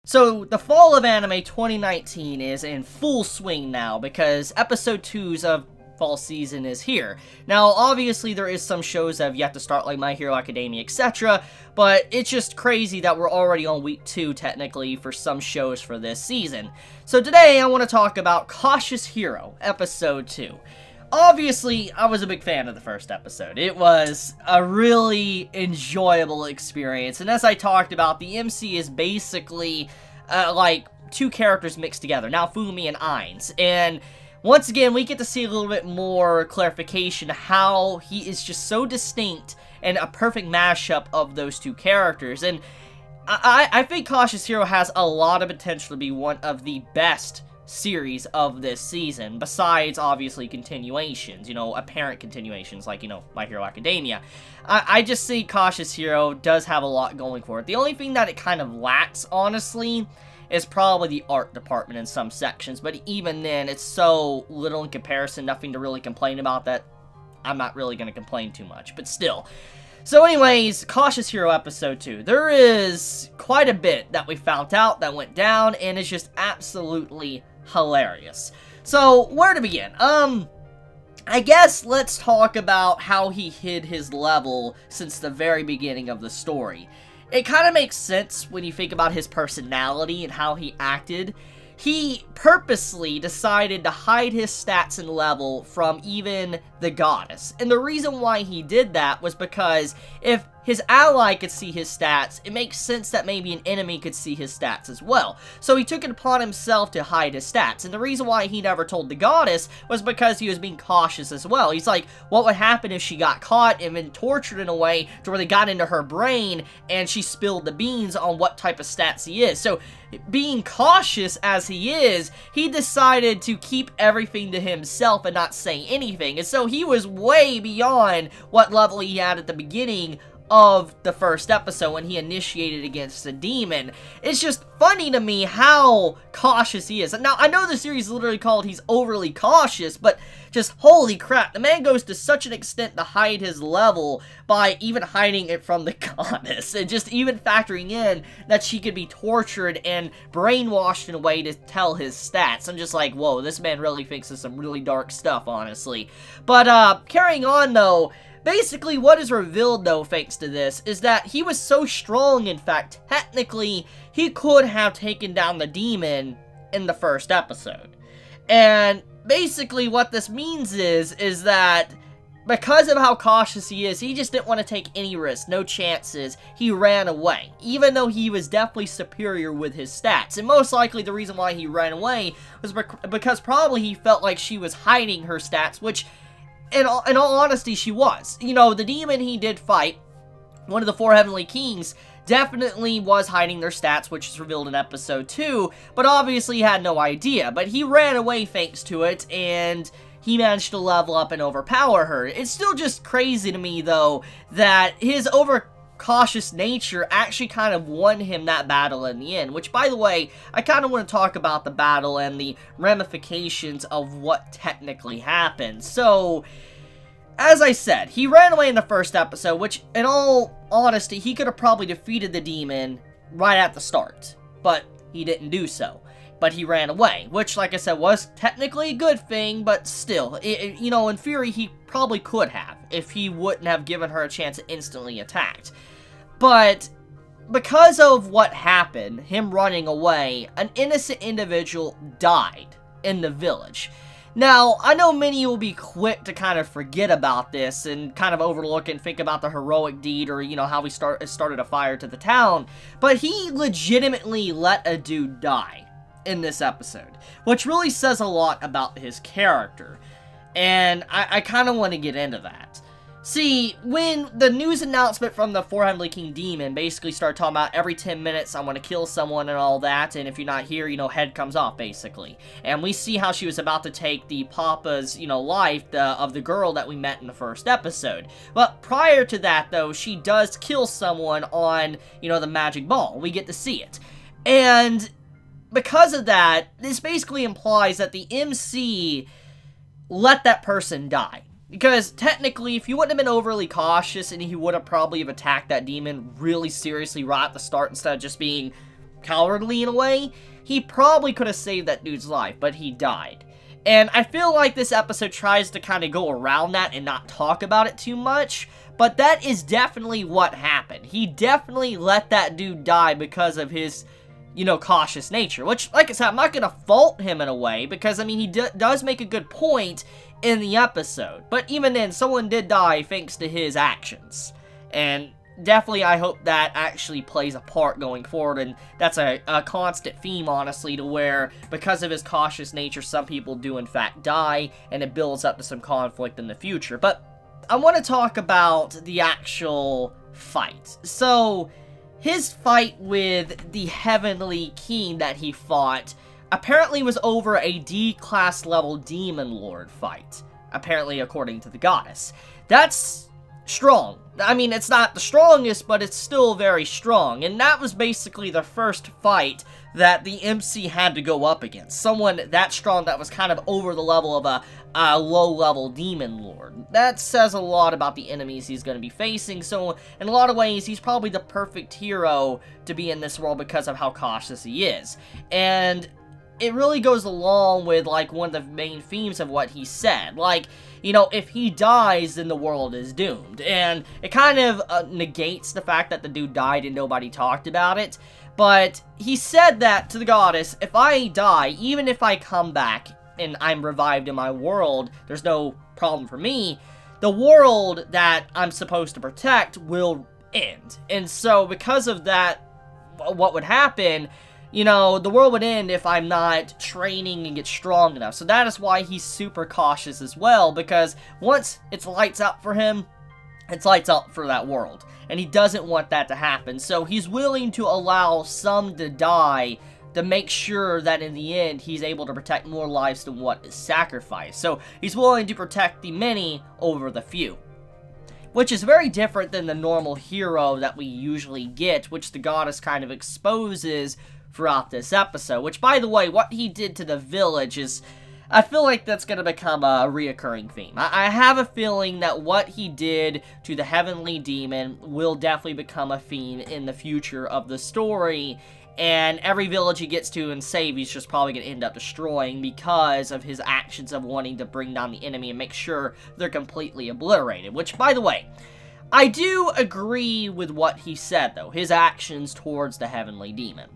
So, the fall of anime 2019 is in full swing now, because episode 2's of fall season is here. Now, obviously, there is some shows that have yet to start, like My Hero Academia, etc., but it's just crazy that we're already on week 2, technically, for some shows for this season. So today, I want to talk about Cautious Hero, episode 2. Obviously, I was a big fan of the first episode. It was a really enjoyable experience, and as I talked about, the MC is basically, like, two characters mixed together, now Fumi and Ainz, and once again, we get to see a little bit more clarification how he is just so distinct and a perfect mashup of those two characters, and I think Cautious Hero has a lot of potential to be one of the best series of this season, besides obviously continuations, you know, apparent continuations like, you know, My Hero Academia. I just see Cautious Hero does have a lot going for it. The only thing that it kind of lacks, honestly, is probably the art department in some sections, but even then, it's so little in comparison, nothing to really complain about, that I'm not really going to complain too much, but still. So anyways, Cautious Hero episode 2. There is quite a bit that we found out that went down, and it's just absolutely hilarious. So, where to begin? I guess let's talk about how he hid his level since the very beginning of the story. It kind of makes sense when you think about his personality and how he acted. He purposely decided to hide his stats and level from even the goddess. And the reason why he did that was because if his ally could see his stats, it makes sense that maybe an enemy could see his stats as well. So he took it upon himself to hide his stats. And the reason why he never told the goddess was because he was being cautious as well. He's like, what would happen if she got caught and been tortured in a way to where they got into her brain and she spilled the beans on what type of stats he is. So being cautious as he is, he decided to keep everything to himself and not say anything. And so he was way beyond what level he had at the beginning of the first episode when he initiated against the demon. It's just funny to me how cautious he is. Now, I know the series is literally called He's Overly Cautious, but just holy crap, the man goes to such an extent to hide his level by even hiding it from the goddess, and just even factoring in that she could be tortured and brainwashed in a way to tell his stats. I'm just like, whoa, this man really thinks of some really dark stuff, honestly. But, carrying on, though, basically, what is revealed, though, thanks to this, is that he was so strong, in fact, technically, he could have taken down the demon in the first episode. And basically, what this means is that because of how cautious he is, he just didn't want to take any risks, no chances. He ran away, even though he was definitely superior with his stats. And most likely, the reason why he ran away was because probably he felt like she was hiding her stats, which in all honesty, she was. You know, the demon he did fight, one of the 4 Heavenly Kings, definitely was hiding their stats, which is revealed in episode 2, but obviously he had no idea. But he ran away thanks to it, and he managed to level up and overpower her. It's still just crazy to me, though, that his overcautious nature actually kind of won him that battle in the end, which, by the way, I kind of want to talk about the battle and the ramifications of what technically happened. So, as I said, he ran away in the first episode, which, in all honesty, he could have probably defeated the demon right at the start, but he didn't do so. But he ran away, which, like I said, was technically a good thing, but still, you know, in theory, he probably could have, if he wouldn't have given her a chance to instantly attack. But because of what happened, him running away, an innocent individual died in the village. Now, I know many will be quick to kind of forget about this and kind of overlook and think about the heroic deed or, you know, how we started a fire to the town, but he legitimately let a dude die in this episode, which really says a lot about his character, and I kind of want to get into that. See, when the news announcement from the 4 Heavenly King demon basically started talking about every 10 minutes I'm going to kill someone and all that, and if you're not here, you know, head comes off, basically. And we see how she was about to take the Papa's, you know, life of the girl that we met in the first episode. But prior to that, though, she does kill someone on, you know, the magic ball. We get to see it. And because of that, this basically implies that the MC let that person die. Because technically, if he wouldn't have been overly cautious and he would have probably have attacked that demon really seriously right at the start instead of just being cowardly in a way, he probably could have saved that dude's life, but he died. And I feel like this episode tries to kind of go around that and not talk about it too much, but that is definitely what happened. He definitely let that dude die because of his, you know, cautious nature, which, like I said, I'm not going to fault him in a way, because, I mean, he does make a good point in the episode, but even then, someone did die thanks to his actions, and definitely I hope that actually plays a part going forward, and that's a constant theme, honestly, to where, because of his cautious nature, some people do in fact die, and it builds up to some conflict in the future. But I want to talk about the actual fight. So, his fight with the Heavenly King that he fought apparently was over a D-class level Demon Lord fight, apparently according to the goddess. That's strong. I mean, it's not the strongest, but it's still very strong, and that was basically the first fight that the MC had to go up against. Someone that strong that was kind of over the level of a low-level Demon Lord. That says a lot about the enemies he's going to be facing, so in a lot of ways, he's probably the perfect hero to be in this world because of how cautious he is. And it really goes along with, like, one of the main themes of what he said. Like, you know, if he dies, then the world is doomed. And it kind of negates the fact that the dude died and nobody talked about it. But he said that to the goddess, if I die, even if I come back and I'm revived in my world, there's no problem for me, the world that I'm supposed to protect will end. And so, because of that, what would happen, you know, the world would end if I'm not training and get strong enough. So that is why he's super cautious as well, because once it's lights out for him, it's lights out for that world. And he doesn't want that to happen. So he's willing to allow some to die to make sure that in the end, he's able to protect more lives than what is sacrificed. So he's willing to protect the many over the few, which is very different than the normal hero that we usually get, which the goddess kind of exposes throughout this episode. Which, by the way, what he did to the village is, I feel like that's going to become a reoccurring theme. I have a feeling that what he did to the Heavenly Demon will definitely become a theme in the future of the story, and every village he gets to and save, he's just probably going to end up destroying because of his actions of wanting to bring down the enemy and make sure they're completely obliterated. Which, by the way, I do agree with what he said, though, his actions towards the Heavenly Demon.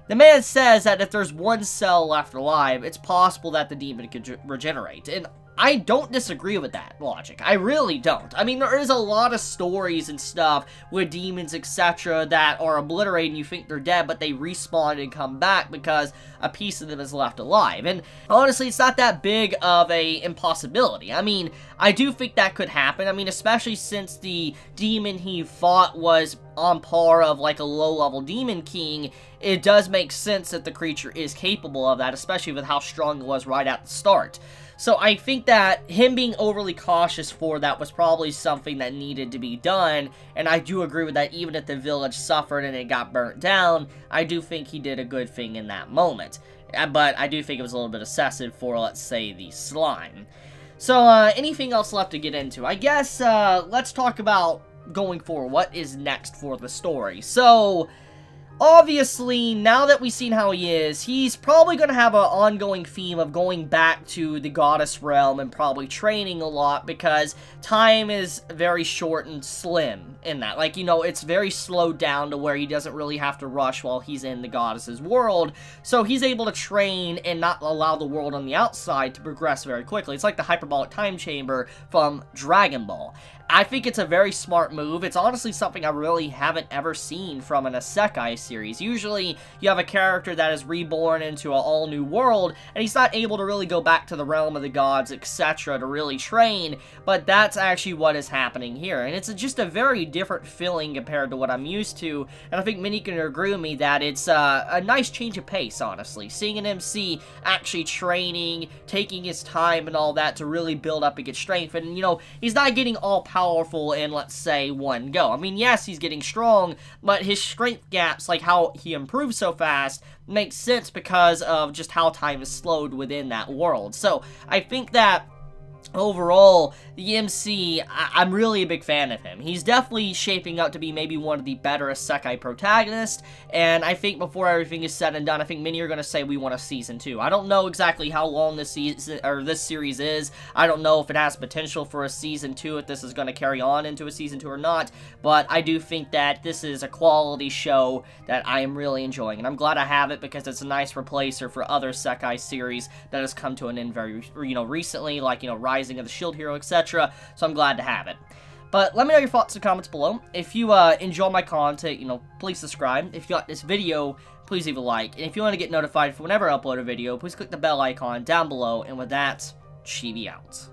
The man says that if there's one cell left alive, it's possible that the demon could regenerate, and I don't disagree with that logic. I really don't. I mean, there is a lot of stories and stuff with demons, etc., that are obliterated and you think they're dead, but they respawn and come back because a piece of them is left alive. And honestly, it's not that big of a impossibility. I mean, I do think that could happen. I mean, especially since the demon he fought was on par of like a low-level demon king, it does make sense that the creature is capable of that, especially with how strong it was right at the start. So I think that him being overly cautious for that was probably something that needed to be done, and I do agree with that. Even if the village suffered and it got burnt down, I do think he did a good thing in that moment. But I do think it was a little bit excessive for, let's say, the slime. So, anything else left to get into? I guess, let's talk about going forward. What is next for the story? So, obviously, now that we've seen how he is, he's probably going to have an ongoing theme of going back to the goddess realm and probably training a lot because time is very short and slim in that. Like, you know, it's very slowed down to where he doesn't really have to rush while he's in the goddess's world. So he's able to train and not allow the world on the outside to progress very quickly. It's like the hyperbolic time chamber from Dragon Ball. I think it's a very smart move. It's honestly something I really haven't ever seen from an isekai series. Usually, you have a character that is reborn into an all-new world, and he's not able to really go back to the realm of the gods, etc. to really train, but that's actually what is happening here. And it's just a very different feeling compared to what I'm used to, and I think many can agree with me that it's a nice change of pace, honestly. Seeing an MC actually training, taking his time and all that to really build up and get strength, and, you know, he's not getting all powerful in, let's say, one go. I mean, yes, he's getting strong, but his strength gaps, like how he improves so fast, makes sense because of just how time is slowed within that world. So, I think that overall, the MC, I'm really a big fan of him. He's definitely shaping up to be maybe one of the better isekai protagonists, and I think before everything is said and done, I think many are going to say we want a season 2. I don't know exactly how long this season, or this series is. I don't know if it has potential for a season 2, if this is going to carry on into a season 2 or not, but I do think that this is a quality show that I am really enjoying, and I'm glad I have it because it's a nice replacer for other isekai series that has come to an end very, recently, like, Rising of the Shield Hero, etc. So I'm glad to have it. But let me know your thoughts in the comments below. If you enjoy my content, please subscribe. If you like this video, please leave a like. And if you want to get notified for whenever I upload a video, please click the bell icon down below. And with that, Chibi out.